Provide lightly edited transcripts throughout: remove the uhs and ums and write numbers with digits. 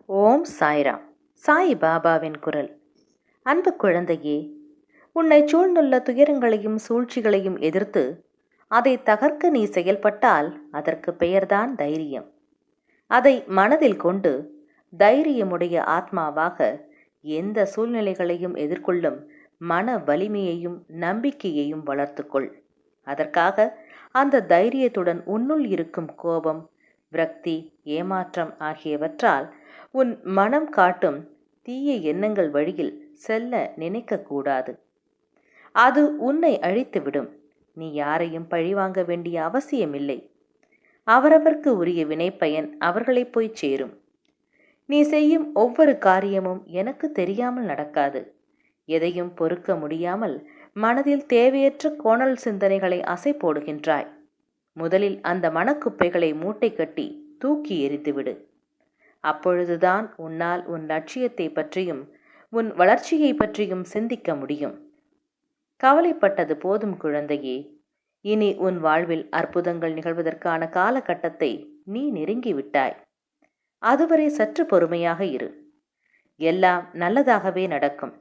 ஓம் சாய்ராம். சாய் பாபாவின் குரல். அன்பு குழந்தையே, உன்னை சூழ்ந்துள்ள துயரங்களையும் சூழ்ச்சிகளையும் எதிர்த்து அதை தகர்க்க நீ செயல்பட்டால் அதற்கு பெயர்தான் தைரியம். அதை மனதில் கொண்டு தைரியமுடைய ஆத்மாவாக எந்த சூழ்நிலைகளையும் எதிர்கொள்ளும் மன வலிமையையும் நம்பிக்கையையும் வளர்த்துக்கொள். அதற்காக அந்த தைரியத்துடன் உன்னுள் இருக்கும் கோபம், விரக்தி, ஏமாற்றம் ஆகியவற்றால் உன் மனம் காட்டும் தீய எண்ணங்கள் வழியில் செல்ல நினைக்கக்கூடாது. அது உன்னை அழித்துவிடும். நீ யாரையும் பழிவாங்க வேண்டிய அவசியமில்லை. அவரவர்க்கு உரிய வினைப்பயன் அவர்களை போய் சேரும். நீ செய்யும் ஒவ்வொரு காரியமும் எனக்கு தெரியாமல் நடக்காது. எதையும் பொறுக்க முடியாமல் மனதில் தேவையற்ற கோணல் சிந்தனைகளை அசை போடுகின்றாய். முதலில் அந்த மனக்குப்பைகளை மூட்டை கட்டி தூக்கி எறிந்துவிடு. அப்பொழுதுதான் உன்னால் உன் லட்சியத்தை பற்றியும் உன் வளர்ச்சியை பற்றியும் சிந்திக்க முடியும். கவலைப்பட்டது போதும் குழந்தையே. இனி உன் வாழ்வில் அற்புதங்கள் நிகழ்வதற்கான காலகட்டத்தை நீ நெருங்கிவிட்டாய். அதுவரை சற்று பொறுமையாக இரு. எல்லாம் நல்லதாகவே நடக்கும்.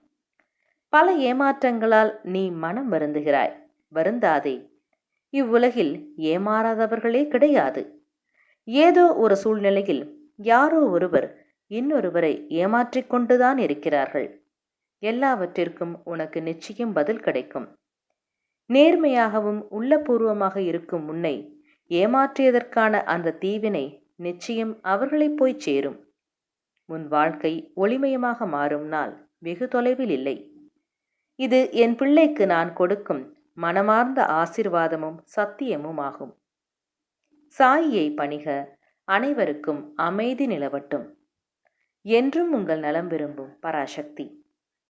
பல ஏமாற்றங்களால் நீ மனம் வருந்துகிறாய். வருந்தாதே. இவ்வுலகில் ஏமாறாதவர்களே கிடையாது. ஏதோ ஒரு சூழ்நிலையில் யாரோ ஒருவர் இன்னொருவரை ஏமாற்றிக் கொண்டுதான் இருக்கிறார்கள். எல்லாவற்றிற்கும் உனக்கு நிச்சயம் பதில் கிடைக்கும். நேர்மையாகவும் உள்ளபூர்வமாக இருக்கும் உன்னை ஏமாற்றியதற்கான அந்த தீவினை நிச்சயம் அவர்களை போய் சேரும். உன் வாழ்க்கை ஒளிமயமாக மாறும் நாள் வெகு தொலைவில் இல்லை. இது என் பிள்ளைக்கு நான் கொடுக்கும் மனமார்ந்த ஆசீர்வாதமும் சத்தியமும் ஆகும். சாயியை பணிக. அனைவருக்கும் அமைதி நிலவட்டும். என்றும் உங்கள் நலம் விரும்பும் பராசக்தி.